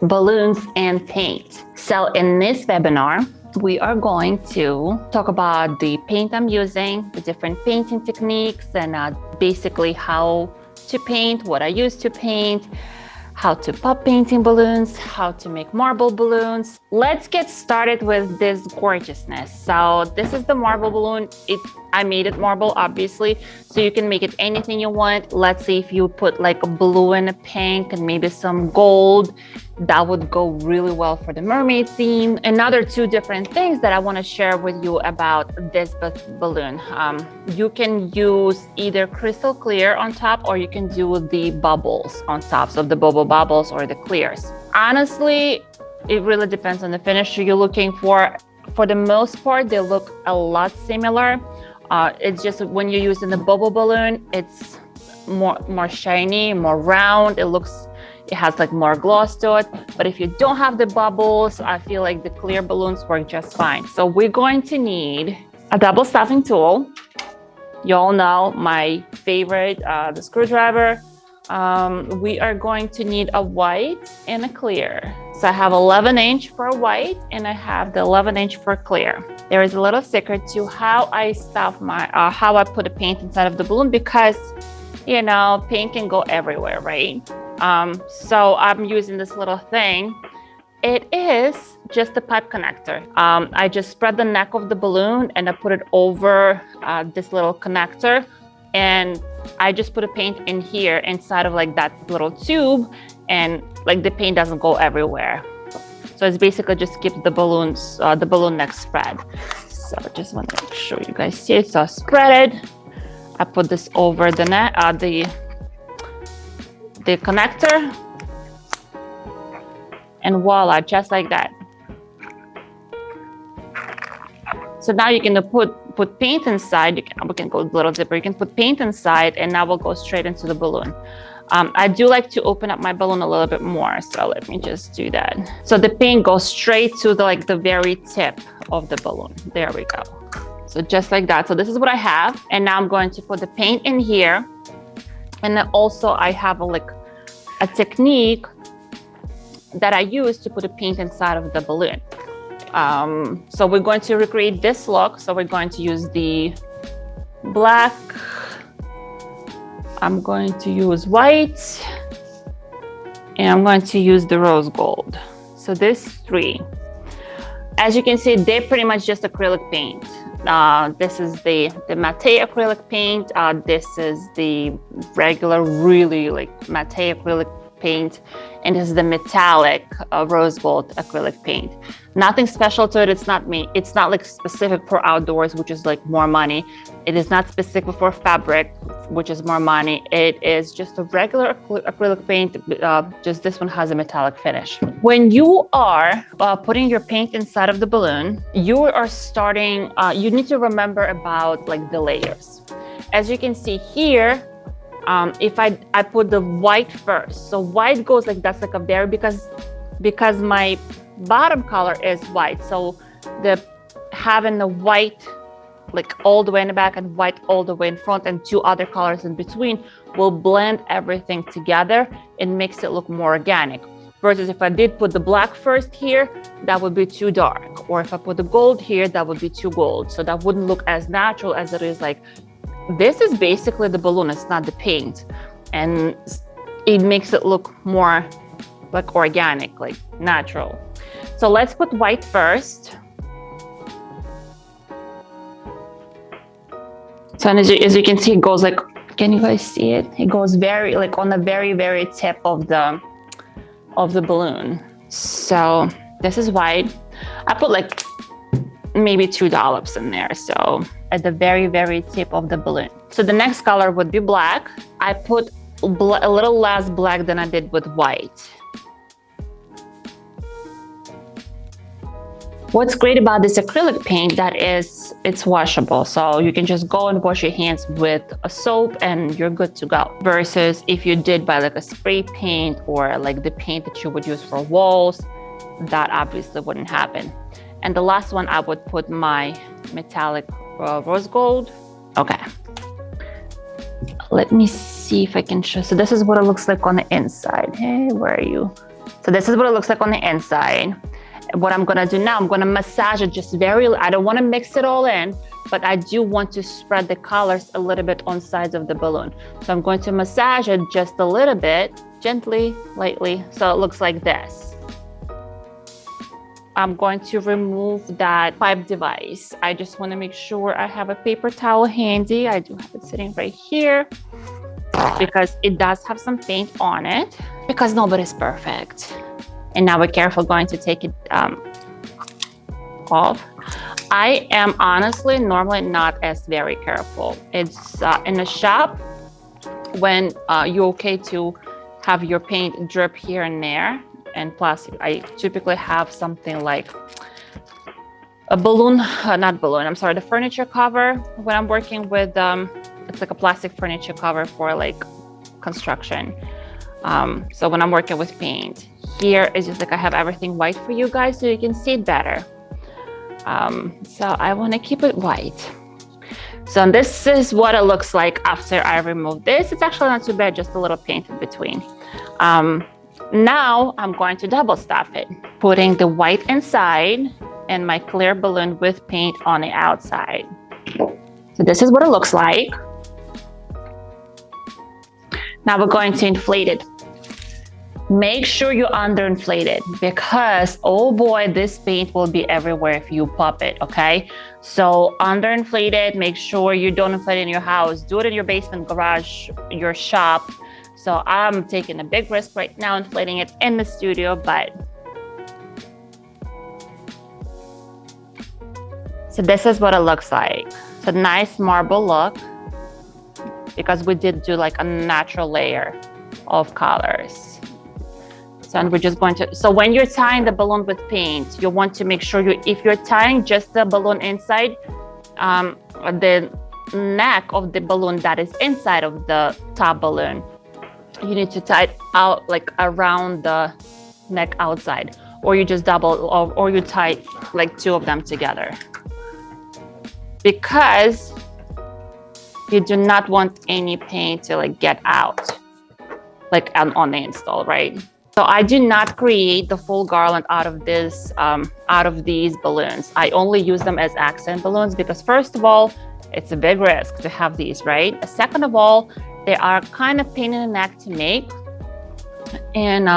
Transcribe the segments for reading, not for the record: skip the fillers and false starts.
balloons and paint. So in this webinar, we are going to talk about the paint I'm using, the different painting techniques, and basically how to paint, what I use to paint, how to pop painting balloons, how to make marble balloons. Let's get started with this gorgeousness. So this is the marble balloon. I made it marble, obviously, so you can make it anything you want. Let's say if you put like a blue and a pink and maybe some gold, that would go really well for the mermaid theme. Another two different things that I want to share with you about this balloon. You can use either crystal clear on top, or you can do the bubbles on top, so the bubbles or the clears. Honestly, it really depends on the finish you're looking for. For the most part, they look a lot similar. It's just when you're using the bubble balloon, it's more shiny, more round. It has like more gloss to it. But if you don't have the bubbles, I feel like the clear balloons work just fine. So we're going to need a double stuffing tool. You all know my favorite, the screwdriver. We are going to need a white and a clear. So I have 11" for white and I have the 11" for clear. There is a little secret to how I stuff how I put a paint inside of the balloon, because you know, paint can go everywhere, right? So I'm using this little thing. It is just a pipe connector. I just spread the neck of the balloon and I put it over this little connector, and I just put a paint in here inside of like that little tube, and like the paint doesn't go everywhere. So it's basically just keep the balloon neck spread. So I just want to make sure you guys see it. So I spread it. I put this over the net, the connector, and voila, just like that. So now you can put paint inside. We can go a little deeper. You can put paint inside, and now we'll go straight into the balloon. I do like to open up my balloon a little bit more, so let me just do that. So the paint goes straight to the very tip of the balloon. There we go. So just like that. So this is what I have, and now I'm going to put the paint in here. And then also I have a technique that I use to put a paint inside of the balloon. So we're going to recreate this look. So we're going to use the black. I'm going to use white, and I'm going to use the rose gold. So this three, as you can see, they're pretty much just acrylic paint. This is the matte acrylic paint. This is the regular, really matte acrylic paint, and this is the metallic rose gold acrylic paint. Nothing special to it. It's not like specific for outdoors, which is like more money. It is not specific for fabric, which is more money. It is just a regular acrylic paint. Just this one has a metallic finish. When you are putting your paint inside of the balloon, you are starting. You need to remember about the layers. As you can see here. If I put the white first, so white goes that's a very, because my bottom color is white, so having the white all the way in the back and white all the way in front and two other colors in between will blend everything together and makes it look more organic. Versus if I did put the black first here, that would be too dark, or if I put the gold here, that would be too gold, so that wouldn't look as natural as it is. This is basically the balloon, it's not the paint. And it makes it look more organic, natural. So let's put white first. So as you can see, it goes can you guys see it? It goes very, on the very, very tip of the balloon. So this is white. I put maybe $2 in there. So at the very, very tip of the balloon. So the next color would be black. I put a little less black than I did with white. What's great about this acrylic paint that is it's washable. So you can just go and wash your hands with a soap and you're good to go. Versus if you did buy a spray paint or the paint that you would use for walls, that obviously wouldn't happen. And the last one, I would put my metallic rose gold. Okay. Let me see if I can show. So this is what it looks like on the inside. Hey, where are you? So this is what it looks like on the inside. What I'm gonna do now, I'm gonna massage it just I don't wanna mix it all in, but I do want to spread the colors a little bit on sides of the balloon. So I'm going to massage it just a little bit, gently, lightly, so it looks like this. I'm going to remove that pipe device. I just wanna make sure I have a paper towel handy. I do have it sitting right here because it does have some paint on it, because nobody's perfect. And now we're careful going to take it off. I am honestly normally not as very careful. It's in a shop when you're okay to have your paint drip here and there. And plus, I typically have something like a balloon, the furniture cover when I'm working with, it's like a plastic furniture cover for like construction. So when I'm working with paint, here is just like I have everything white for you guys so you can see it better. So I want to keep it white. So this is what it looks like after I remove this. It's actually not too bad, just a little paint in between. Now I'm going to double stuff it, putting the white inside and my clear balloon with paint on the outside. So this is what it looks like. Now we're going to inflate it. Make sure you underinflate it because, oh boy, this paint will be everywhere if you pop it, okay? So underinflate it, make sure you don't inflate it in your house. Do it in your basement, garage, your shop. So I'm taking a big risk right now, inflating it in the studio, but. So this is what it looks like. It's a nice marble look because we did do like a natural layer of colors. So and we're just going to, so when you're tying the balloon with paint, you want to make sure if you're tying just the balloon inside, the neck of the balloon that is inside of the top balloon, you need to tie it out like around the neck outside, or you just double, or you tie like two of them together. Because you do not want any paint to like get out, like on the install, right? So I do not create the full garland out of these balloons. I only use them as accent balloons because first of all, it's a big risk to have these, right? Second of all, they are kind of pain in the neck to make. And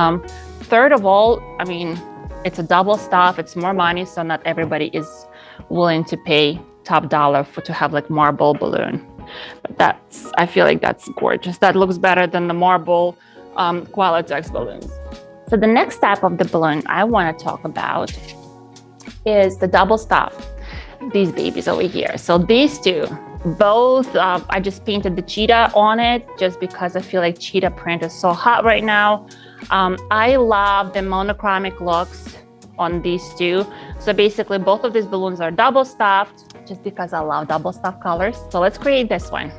third of all, I mean, it's a double stuff, it's more money, so not everybody is willing to pay top dollar to have like marble balloon. But I feel like that's gorgeous. That looks better than the marble Qualitex balloons. So the next type of the balloon I want to talk about is the double stop. These babies over here. So these two, both, I just painted the cheetah on it just because I feel like cheetah print is so hot right now. I love the monochromatic looks on these two. So basically both of these balloons are double stuffed just because I love double stuffed colors. So let's create this one.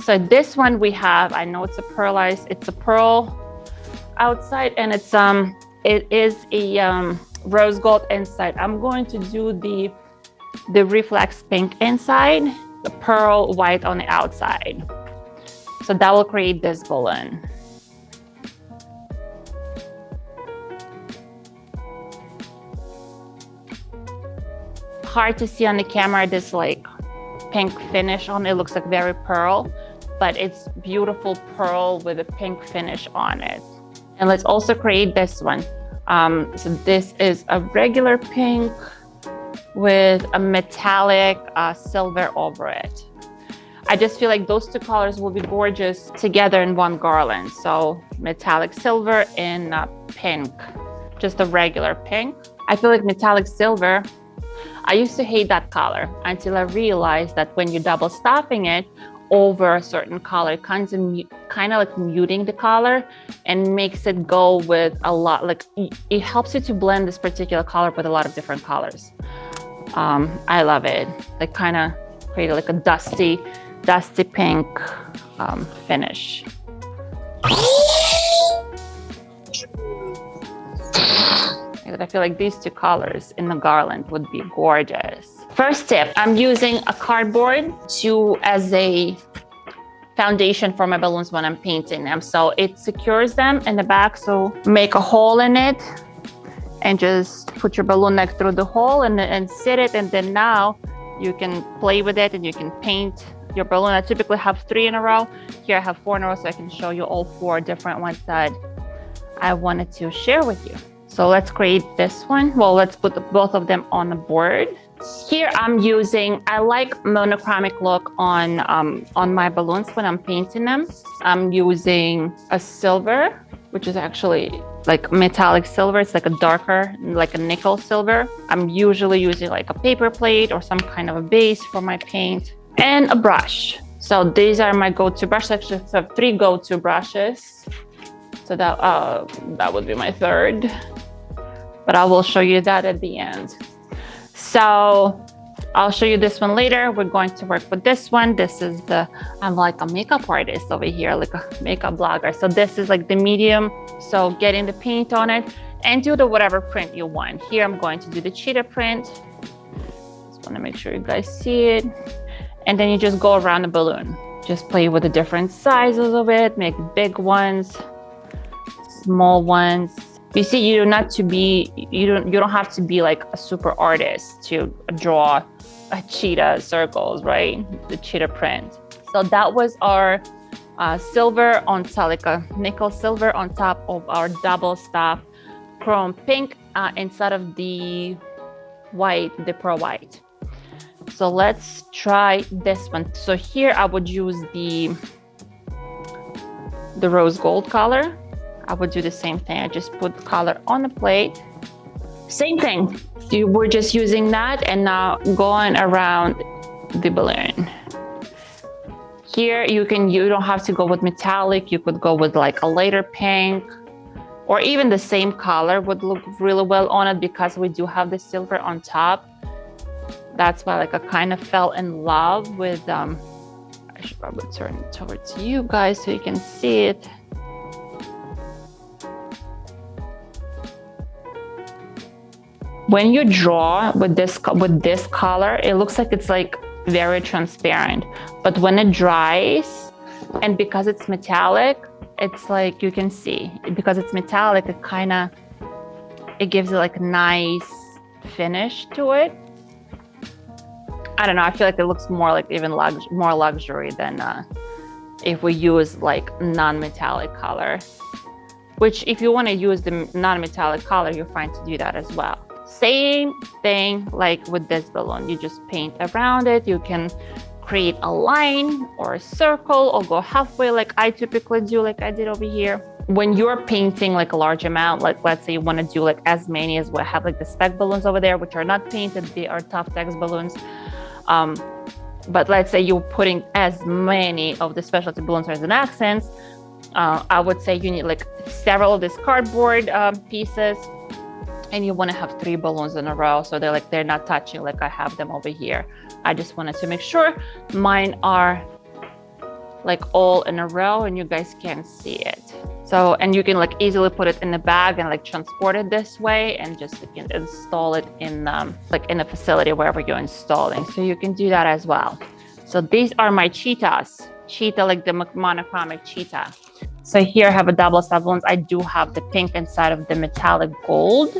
So this one we have, I know it's a pearlized, it's a pearl outside, and it is a rose gold inside. I'm going to do the reflex pink inside, the pearl white on the outside. So that will create this balloon. Hard to see on the camera, this like pink finish on it. Looks like very pearl, but it's beautiful pearl with a pink finish on it. And let's also create this one. So this is a regular pink with a metallic silver over it. I just feel like those two colors will be gorgeous together in one garland. So metallic silver and pink, just a regular pink. I feel like metallic silver, I used to hate that color until I realized that when you're double stuffing it over a certain color, it kind of like muting the color and makes it go with a lot, like it helps you to blend this particular color with a lot of different colors. I love it. Like kind of create like a dusty pink finish. I feel like these two colors in the garland would be gorgeous. First tip, I'm using a cardboard as a foundation for my balloons when I'm painting them. So it secures them in the back. So make a hole in it and just put your balloon neck through the hole and sit it. And then now you can play with it and you can paint your balloon. I typically have 3 in a row. Here I have 4 in a row, so I can show you all 4 different ones that I wanted to share with you. So let's create this one. Well, let's put both of them on the board. Here I'm using, I like monochromatic look on my balloons when I'm painting them. I'm using a silver, which is actually like metallic silver. It's like a darker, like a nickel silver. I'm usually using like a paper plate or some kind of a base for my paint, and a brush. So these are my go-to brushes. Actually, I have 3 go-to brushes. So that would be my 3rd, but I will show you that at the end. So I'll show you this one later. We're going to work with this one. This is I'm like a makeup artist over here, like a makeup blogger. So this is like the medium. So getting the paint on it and do the whatever print you want. Here I'm going to do the cheetah print. Just want to make sure you guys see it. And then you just go around the balloon. Just play with the different sizes of it, make big ones, small ones. You see, you don't have to be like a super artist to draw a cheetah circles, right? The cheetah print. So that was our silver on top, like a nickel silver on top of our double stop chrome pink inside of the white, the pearl white. So let's try this one. So here I would use the rose gold color. I would do the same thing. I just put color on the plate. Same thing. We're just using that and now going around the balloon. Here you don't have to go with metallic. You could go with like a lighter pink, or even the same color would look really well on it because we do have the silver on top. That's why like I kind of fell in love with, I should probably turn it towards you guys so you can see it. When you draw with this color, it looks like it's like very transparent, but when it dries, and because it's metallic, it's like you can see, because it's metallic, it gives it like a nice finish to it. I don't know, I feel like it looks more like even more luxury than if we use like non-metallic color, which if you want to use the non-metallic color, you're fine to do that as well. Same thing like with this balloon. You just paint around it. You can create a line or a circle or go halfway like I typically do, like I did over here. When you're painting like a large amount, like let's say you want to do like as many as we have like the spec balloons over there, which are not painted, they are tough text balloons. But let's say you're putting as many of the specialty balloons as an accents, I would say you need like several of these cardboard pieces. And you want to have 3 balloons in a row, so they're not touching like I have them over here. I just wanted to make sure mine are like all in a row and you guys can see it. So, and you can like easily put it in the bag and like transport it this way and just install it in like in a facility wherever you're installing. So you can do that as well. So these are my cheetahs. Cheetah, like the monochromatic cheetah. So here I have a double stop balloons. I do have the pink inside of the metallic gold.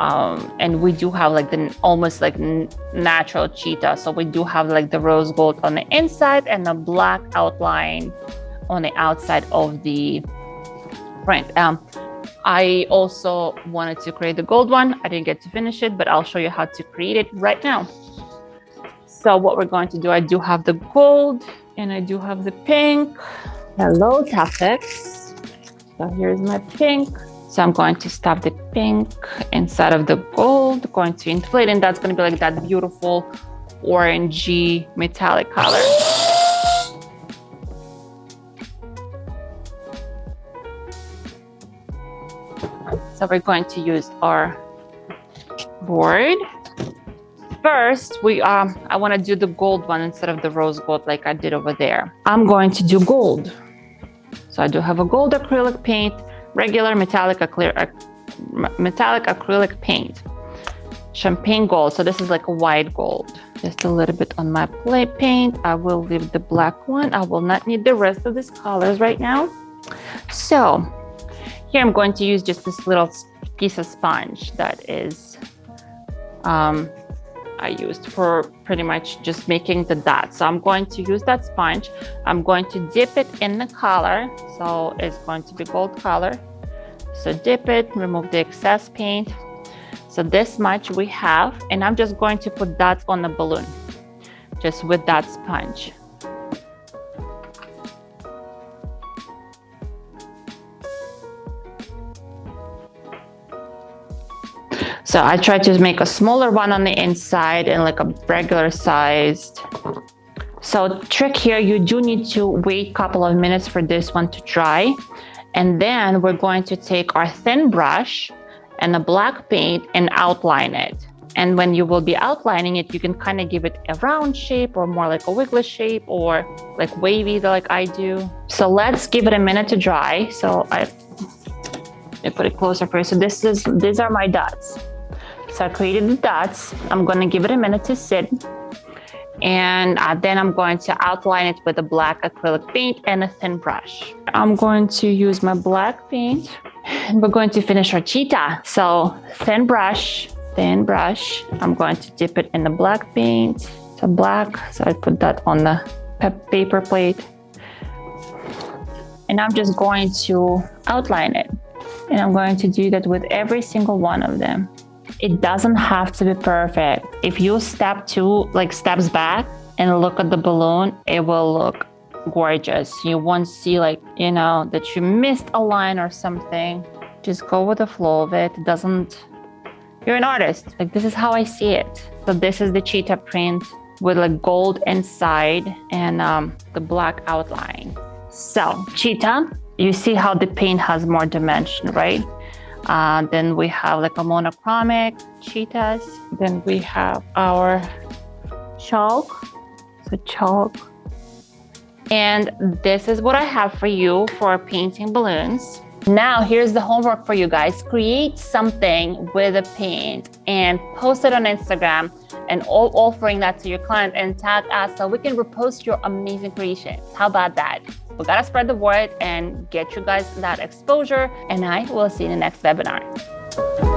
And we do have like the almost like natural cheetah. So we do have like the rose gold on the inside and the black outline on the outside of the print. I also wanted to create the gold one. I didn't get to finish it, but I'll show you how to create it right now. So what we're going to do, I do have the gold and I do have the pink. Hello, Tapex. So here's my pink. So I'm going to stuff the pink inside of the gold, going to inflate, and that's going to be like that beautiful orangey metallic color. So we're going to use our board. First, I want to do the gold one instead of the rose gold like I did over there. I'm going to do gold. So I do have a gold acrylic paint, regular metallic acrylic paint. champagne gold. So this is like a white gold. Just a little bit on my play paint. I will leave the black one. I will not need the rest of these colors right now. So here I'm going to use just this little piece of sponge that is I used for pretty much just making the dots. So I'm going to use that sponge. I'm going to dip it in the color. So it's going to be gold color. So dip it, remove the excess paint. So this much we have, and I'm just going to put dots on the balloon, just with that sponge. So I tried to make a smaller one on the inside and like a regular sized. So trick here, you do need to wait a couple of minutes for this one to dry. And then we're going to take our thin brush and a black paint and outline it. And when you will be outlining it, you can kind of give it a round shape or more like a wiggly shape or like wavy like I do. So let's give it a minute to dry. So I put it closer for you. So these are my dots. So I created the dots. I'm going to give it a minute to sit. And then I'm going to outline it with a black acrylic paint and a thin brush. I'm going to use my black paint and we're going to finish our cheetah. So thin brush. I'm going to dip it in the black paint. So black. So I put that on the paper plate. And I'm just going to outline it. And I'm going to do that with every single one of them. It doesn't have to be perfect. If you steps back and look at the balloon, it will look gorgeous. You won't see that you missed a line or something. Just go with the flow of it. You're an artist. This is how I see it. So this is the cheetah print with gold inside and the black outline. So cheetah, you see how the paint has more dimension, right? Then we have a monochromic cheetahs. Then we have our chalk. So chalk. And this is what I have for you for painting balloons. Now here's the homework for you guys. Create something with a paint and post it on Instagram and offering that to your client and tag us so we can repost your amazing creations. How about that? We gotta spread the word and get you guys that exposure, and I will see you in the next webinar.